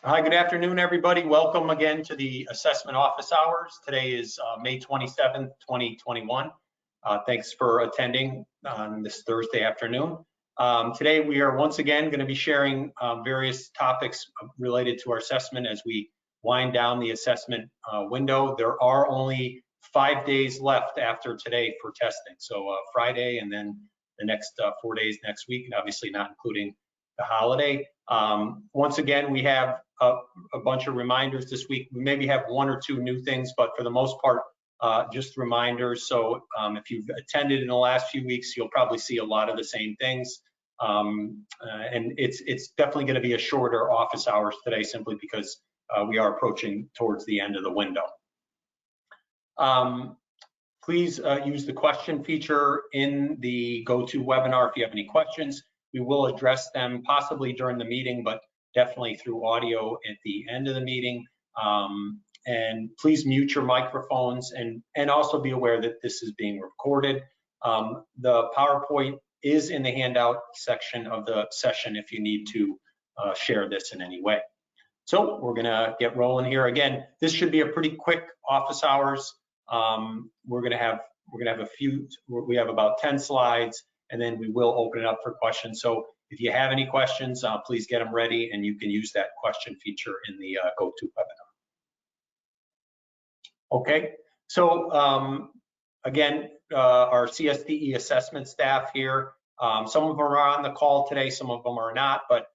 Hi, good afternoon, everybody. Welcome again to the assessment office hours. Today is May 27th, 2021. Thanks for attending on this Thursday afternoon. Today we are once again going to be sharing various topics related to our assessment as we wind down the assessment window. There are only 5 days left after today for testing. So Friday and then the next 4 days next week, and obviously not including the holiday. Once again, we have a bunch of reminders this week. We maybe have one or two new things, but for the most part, just reminders. So if you've attended in the last few weeks, you'll probably see a lot of the same things. And it's definitely going to be a shorter office hours today, simply because we are approaching towards the end of the window. Please use the question feature in the GoToWebinar if you have any questions. We will address them possibly during the meeting, but definitely through audio at the end of the meeting. And please mute your microphones and also be aware that this is being recorded. The PowerPoint is in the handout section of the session if you need to share this in any way. So we're gonna get rolling here. Again, this should be a pretty quick office hours. We're gonna have we have about 10 slides, and then we will open it up for questions. So if you have any questions, please get them ready, and you can use that question feature in the GoToWebinar. Okay, so again, our CSDE assessment staff here, some of them are on the call today, some of them are not, but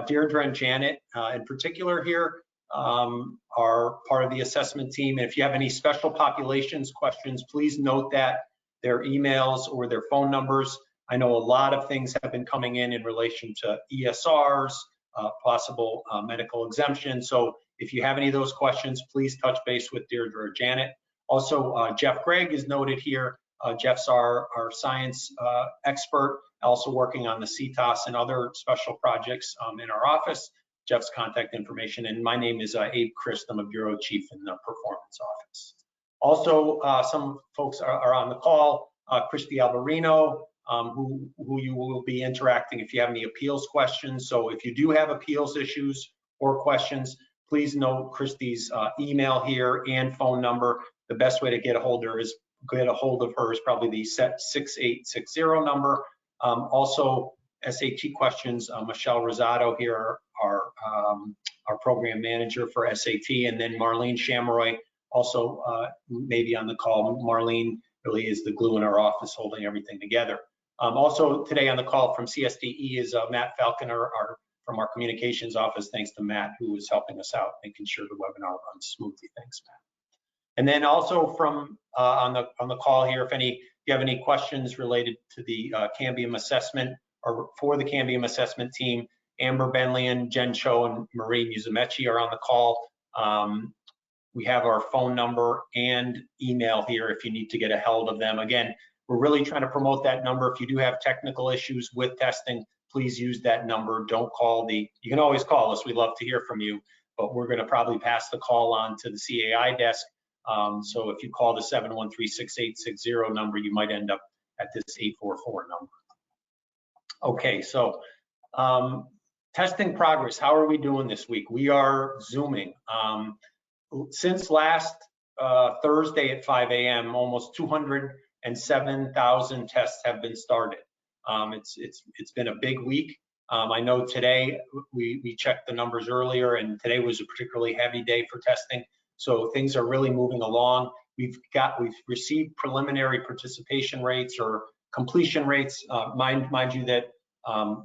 Deirdre and Janet in particular here are part of the assessment team. And if you have any special populations questions, please note that their emails or their phone numbers. I know a lot of things have been coming in relation to ESRs, possible medical exemption. So if you have any of those questions, please touch base with Deirdre or Janet. Also, Jeff Gregg is noted here. Jeff's our science expert, also working on the CTOS and other special projects in our office. Jeff's contact information, and my name is Abe Christ. I'm a bureau chief in the performance office. Also, some folks are on the call. Christy Alvarino, who you will be interacting if you have any appeals questions. So if you do have appeals issues or questions, please note Christy's email here and phone number. The best way to get a hold of her is probably the 6860 number. Also, SAT questions, Michelle Rosado here, our program manager for SAT, and then Marlene Shamroy also maybe on the call. Marlene really is the glue in our office holding everything together. Also today on the call from CSDE is Matt Falconer from our communications office. Thanks to Matt, who is helping us out, making sure the webinar runs smoothly. Thanks, Matt. And then also from on the call here, if you have any questions related to the Cambium assessment or for the Cambium assessment team, Amber Benlian, Jen Cho, and Marie Musamechi are on the call. We have our phone number and email here if you need to get a hold of them. Again, we're really trying to promote that number. If you do have technical issues with testing, please use that number. Don't call you can always call us. We'd love to hear from you, but we're gonna probably pass the call on to the CAI desk. So if you call the 713-6860 number, you might end up at this 844 number. Okay, so testing progress. How are we doing this week? We are Zooming. Since last Thursday at 5 a.m., almost 207,000 tests have been started. It's been a big week. I know today we checked the numbers earlier, and today was a particularly heavy day for testing. So things are really moving along. We've received preliminary participation rates or completion rates. Mind you that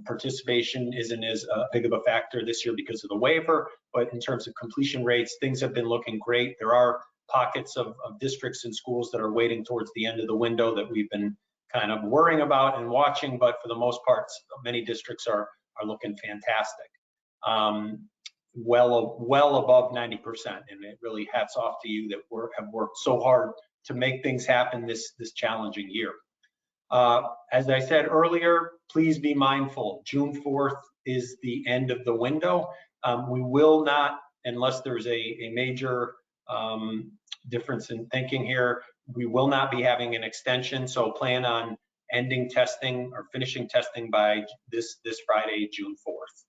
participation isn't as big of a factor this year because of the waiver, but in terms of completion rates, things have been looking great. There are pockets of districts and schools that are waiting towards the end of the window that we've been kind of worrying about and watching, but for the most part, many districts are looking fantastic. Well above 90%, and it really hats off to you that have worked so hard to make things happen this challenging year. As I said earlier, please be mindful. June 4th is the end of the window. We will not, unless there's a major difference in thinking here, we will not be having an extension. So plan on ending testing or finishing testing by this Friday, June 4th.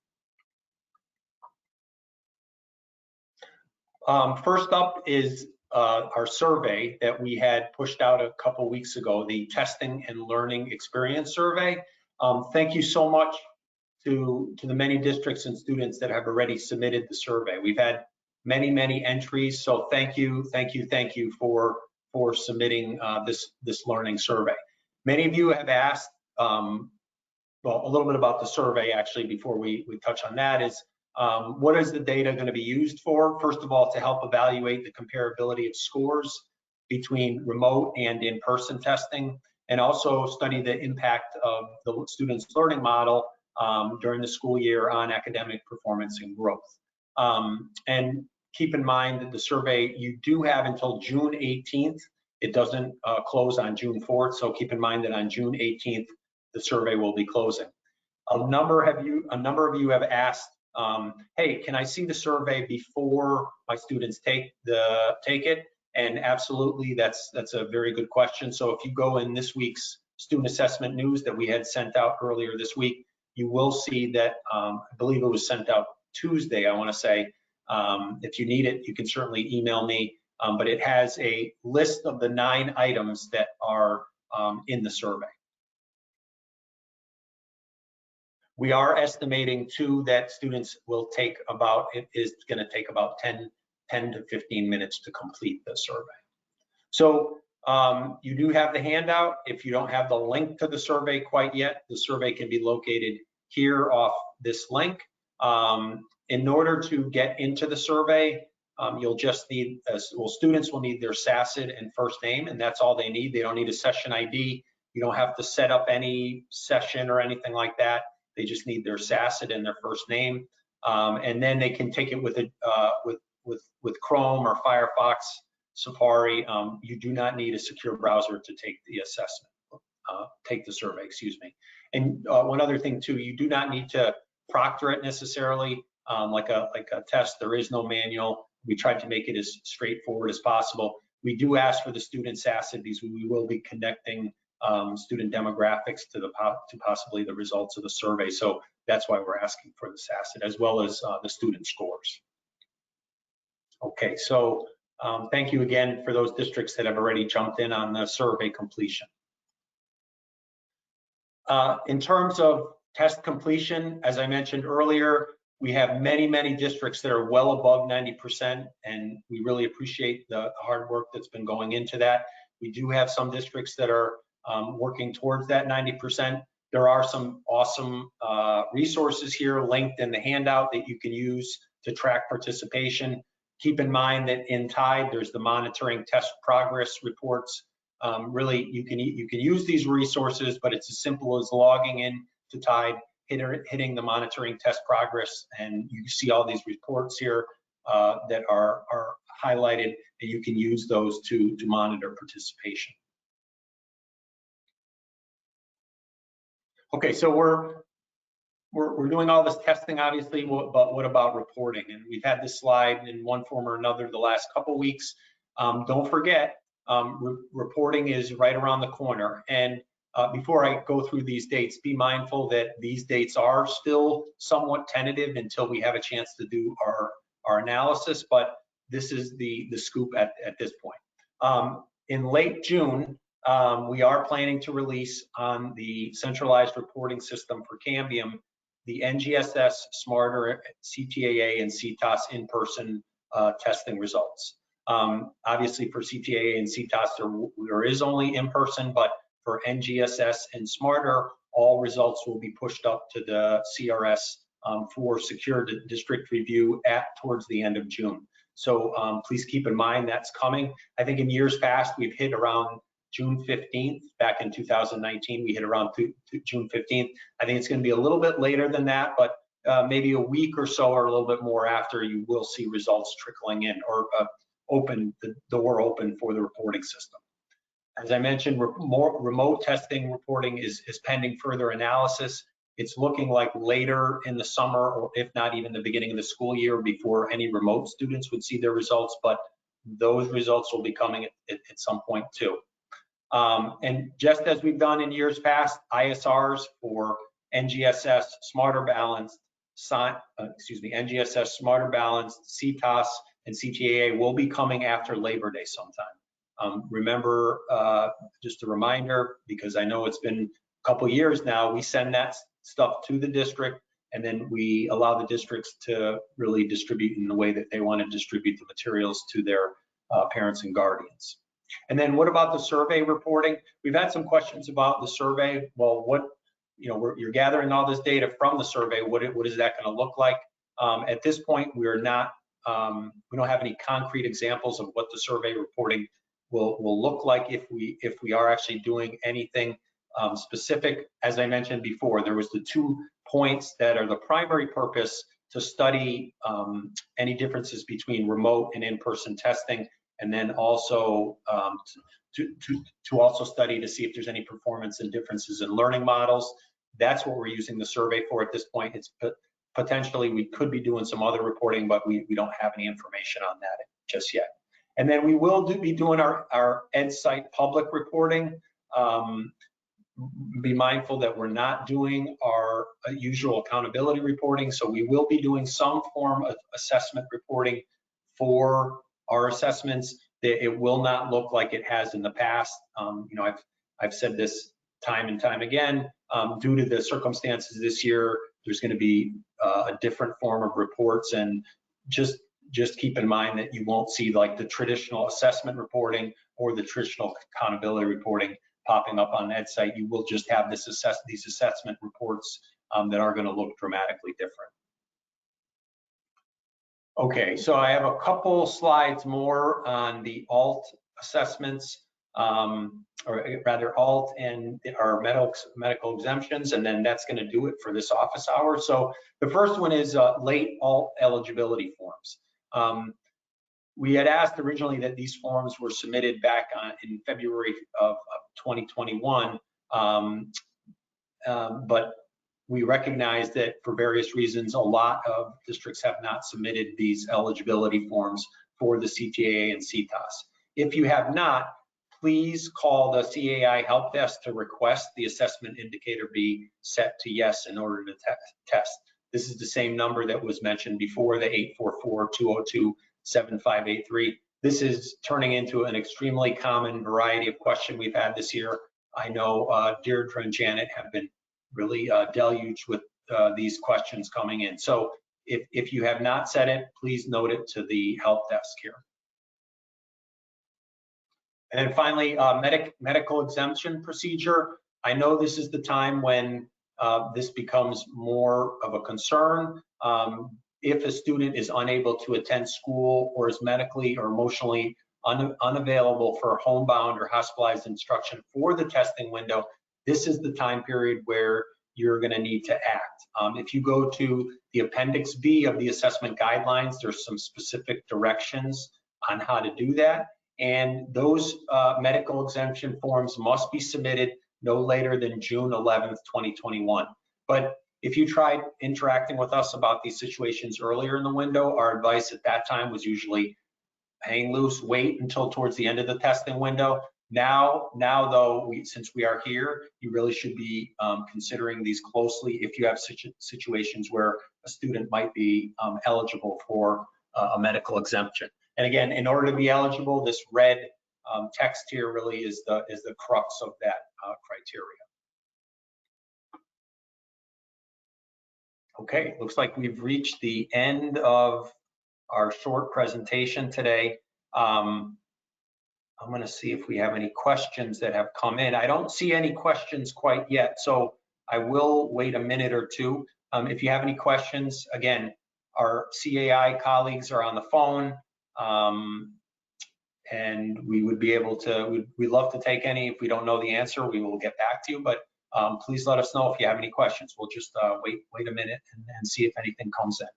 First up is our survey that we had pushed out a couple weeks ago, the Testing and Learning Experience Survey. Thank you so much to the many districts and students that have already submitted the survey. We've had many entries, so thank you for submitting this learning survey. Many of you have asked, well, a little bit about the survey actually before we touch on that is, what is the data going to be used for? First of all, to help evaluate the comparability of scores between remote and in-person testing, and also study the impact of the students' learning model during the school year on academic performance and growth. And keep in mind that the survey, you do have until June 18th. It doesn't close on June 4th, so keep in mind that on June 18th, the survey will be closing. A number of you have asked, hey, can I see the survey before my students take it? And absolutely, that's a very good question. So if you go in this week's student assessment news that we had sent out earlier this week, you will see that I believe it was sent out Tuesday, I want to say. If you need it, you can certainly email me, but it has a list of the 9 items that are in the survey. We are estimating too that students will take about, it is going to take about 10 to 15 minutes to complete the survey. So you do have the handout. If you don't have the link to the survey quite yet, the survey can be located here off this link. In order to get into the survey, you'll just need, well, students will need their SACID and first name, and that's all they need. They don't need a session ID. You don't have to set up any session or anything like that. They just need their SACID and their first name, and then they can take it with Chrome or Firefox, Safari. You do not need a secure browser to take the assessment, take the survey, excuse me. And one other thing too, you do not need to proctor it necessarily like a test. There is no manual. We tried to make it as straightforward as possible. We do ask for the student SACID because we will be connecting student demographics to possibly the results of the survey. So that's why we're asking for the SACID as well as the student scores. Okay, so thank you again for those districts that have already jumped in on the survey completion. In terms of test completion, as I mentioned earlier, we have many districts that are well above 90%, and we really appreciate the hard work that's been going into that. We do have some districts that are working towards that 90%. There are some awesome resources here linked in the handout that you can use to track participation. Keep in mind that in TIDE, there's the monitoring test progress reports. Really, you can use these resources, but it's as simple as logging in to TIDE, hitting the monitoring test progress, and you see all these reports here that are highlighted, and you can use those to monitor participation. Okay, so we're doing all this testing, obviously, but what about reporting? And we've had this slide in one form or another the last couple weeks. Don't forget, reporting is right around the corner. And before I go through these dates, be mindful that these dates are still somewhat tentative until we have a chance to do our analysis, but this is the scoop at this point. In late June, we are planning to release on the centralized reporting system for Cambium, the NGSS, Smarter, CTAA, and CTOS in-person testing results. Obviously for CTAA and CTOS, there is only in-person, but for NGSS and Smarter, all results will be pushed up to the CRS for secure district review towards the end of June. So please keep in mind that's coming. I think in years past, we've hit around June 15th. Back in 2019, we hit around June 15th. I think it's going to be a little bit later than that, but maybe a week or so or a little bit more after, you will see results trickling in, or the door open for the reporting system. As I mentioned, more remote testing reporting is pending further analysis. It's looking like later in the summer, or if not even the beginning of the school year, before any remote students would see their results, but those results will be coming at some point too. And just as we've done in years past, ISRs for NGSS, Smarter Balanced, NGSS, Smarter Balanced, CTOS, and CTAA will be coming after Labor Day sometime. Remember, just a reminder, because I know it's been a couple years now, we send that stuff to the district, and then we allow the districts to really distribute in the way that they want to distribute the materials to their parents and guardians. And then what about the survey reporting? We've had some questions about the survey. Well, you're gathering all this data from the survey. What is that going to look like? At this point, we don't have any concrete examples of what the survey reporting will look like if we are actually doing anything specific. As I mentioned before, there was the 2 points that are the primary purpose to study any differences between remote and in-person testing, and then also to also study to see if there's any performance and differences in learning models. That's what we're using the survey for at this point. It's potentially we could be doing some other reporting, but we don't have any information on that just yet. And then we will be doing our EdSite public reporting. Be mindful that we're not doing our usual accountability reporting, so we will be doing some form of assessment reporting for our assessments. It will not look like it has in the past. I've said this time and time again, due to the circumstances this year, there's going to be a different form of reports, and just keep in mind that you won't see like the traditional assessment reporting or the traditional accountability reporting popping up on EdSite. You will just have these assessment reports that are going to look dramatically different. Okay, so I have a couple slides more on the ALT assessments, or rather ALT and our medical exemptions, and then that's going to do it for this office hour. So the first one is late ALT eligibility forms. We had asked originally that these forms were submitted back in February of 2021, but we recognize that for various reasons, a lot of districts have not submitted these eligibility forms for the CTAA and CTAS. If you have not, please call the CAI help desk to request the assessment indicator be set to yes in order to test. This is the same number that was mentioned before, the 844-202-7583. This is turning into an extremely common variety of question we've had this year. I know Deirdre and Janet have been really deluged with these questions coming in. So if you have not set it, please note it to the help desk here. And then finally, medical exemption procedure. I know this is the time when this becomes more of a concern. If a student is unable to attend school or is medically or emotionally unavailable for homebound or hospitalized instruction for the testing window, this is the time period where you're going to need to act. If you go to the Appendix B of the assessment guidelines, there's some specific directions on how to do that. And those medical exemption forms must be submitted no later than June 11th, 2021. But if you tried interacting with us about these situations earlier in the window, our advice at that time was usually hang loose, wait until towards the end of the testing window. Now though, since we are here, you really should be considering these closely if you have situations where a student might be eligible for a medical exemption. And again, in order to be eligible, this red text here really is the crux of that criteria. Okay, looks like we've reached the end of our short presentation today. I'm going to see if we have any questions that have come in. I don't see any questions quite yet, so I will wait a minute or two. If you have any questions, again, our CAI colleagues are on the phone, and we would be able to, we'd love to take any. If we don't know the answer, we will get back to you, but please let us know if you have any questions. We'll just wait a minute and see if anything comes in.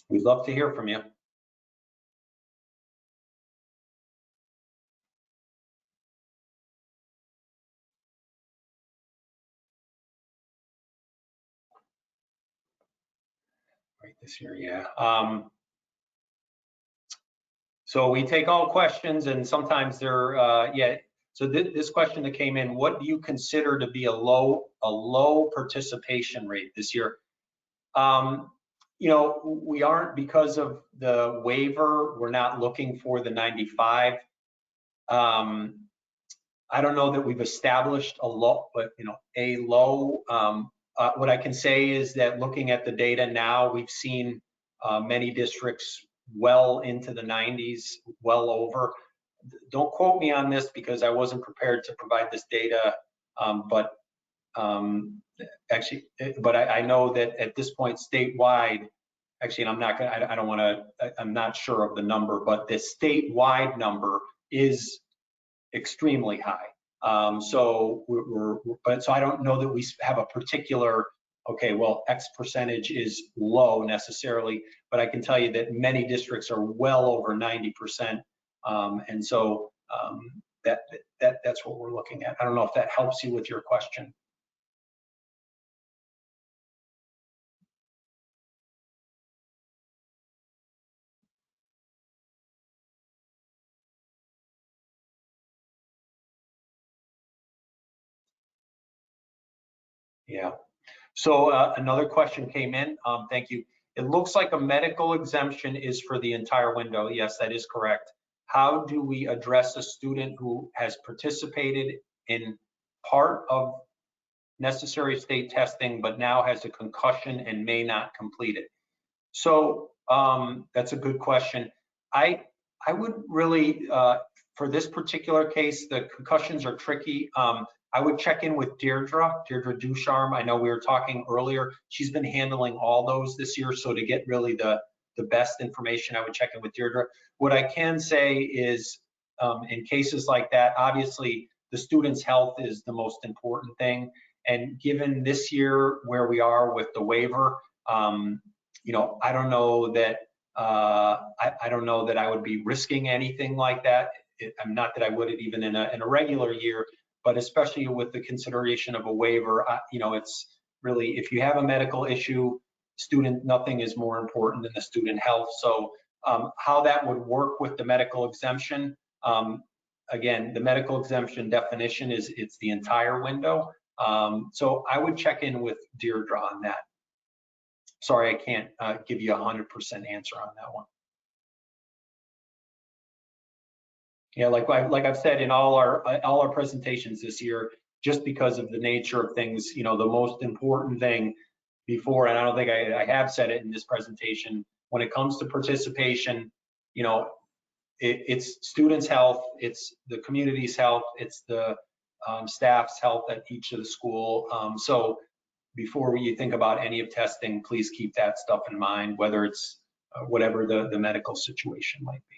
We'd love to hear from you. Right this here, yeah. So we take all questions, and sometimes they're, yeah. So this question that came in, what do you consider to be a low participation rate this year? You know, we aren't, because of the waiver, we're not looking for the 95. I don't know that we've established a low, but a low. What I can say is that looking at the data now, we've seen many districts well into the 90s, well over. Don't quote me on this because I wasn't prepared to provide this data, but actually, but I know that at this point statewide, actually, and I'm not gonna, I don't want to, I'm not sure of the number, but the statewide number is extremely high. So so I don't know that we have a particular, okay, well, X percentage is low necessarily, but I can tell you that many districts are well over 90%. And so that's what we're looking at. I don't know if that helps you with your question. Yeah. So another question came in. Thank you. It looks like a medical exemption is for the entire window. Yes, that is correct. How do we address a student who has participated in part of necessary state testing, but now has a concussion and may not complete it? So that's a good question. I would really, for this particular case, the concussions are tricky. I would check in with Deirdre Ducharme. I know we were talking earlier. She's been handling all those this year. So to get really the best information, I would check in with Deirdre. What I can say is in cases like that, obviously the student's health is the most important thing. And given this year where we are with the waiver, I don't know that I don't know that I would be risking anything like that. I'm not that I would it even in a regular year, but especially with the consideration of a waiver, it's really, if you have a medical issue, nothing is more important than the student health. So how that would work with the medical exemption, again, the medical exemption definition is it's the entire window. So I would check in with Deirdre on that. Sorry, I can't give you 100% answer on that one. Yeah, like I've said in all our presentations this year, just because of the nature of things, the most important thing before, and I don't think I have said it in this presentation, when it comes to participation, it's students' health, it's the community's health, it's the staff's health at each of the school. So before you think about any of testing, please keep that stuff in mind, whether it's whatever the medical situation might be.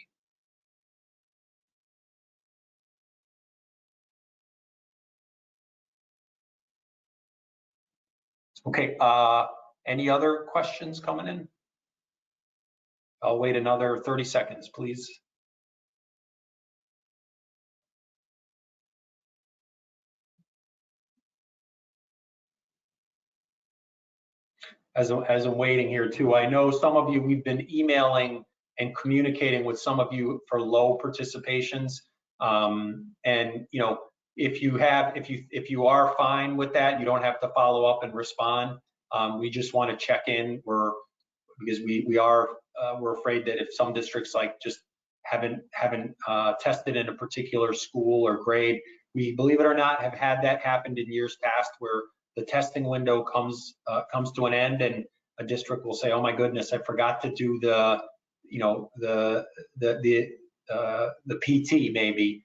Okay, any other questions coming in? I'll wait another 30 seconds, please. As I'm waiting here too, I know some of you, we've been emailing and communicating with some of you for low participations. And if you are fine with that, you don't have to follow up and respond. We just want to check in. Because we're afraid that if some districts like just haven't tested in a particular school or grade, we, believe it or not, have had that happen in years past where the testing window comes to an end and a district will say, oh my goodness, I forgot to do the PT maybe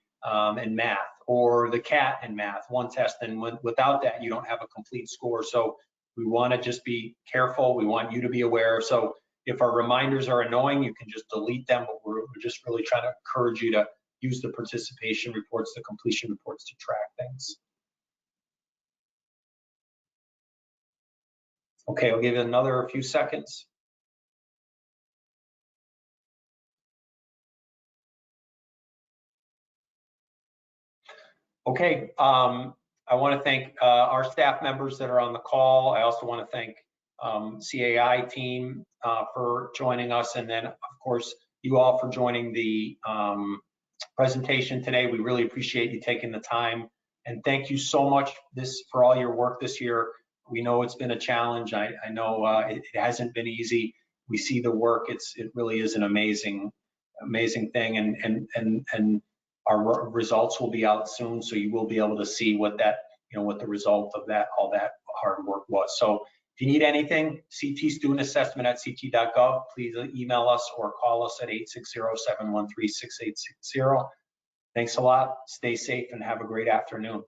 in math, or the CAT in math, one test, and without that you don't have a complete score. So we want to just be careful. We want you to be aware. So if our reminders are annoying, you can just delete them, but we're just really trying to encourage you to use the participation reports, the completion reports to track things. Okay, I'll give it another few seconds. Okay, I want to thank our staff members that are on the call. I also want to thank CAI team for joining us, and then of course you all for joining the presentation today. We really appreciate you taking the time, and thank you so much for all your work this year. We know it's been a challenge. I know it hasn't been easy. We see the work. It really is an amazing thing, and our results will be out soon, so you will be able to see what the result of all that hard work was. So if you need anything, CT student assessment at ct.gov, please email us or call us at 860-713-6860. Thanks a lot. Stay safe and have a great afternoon.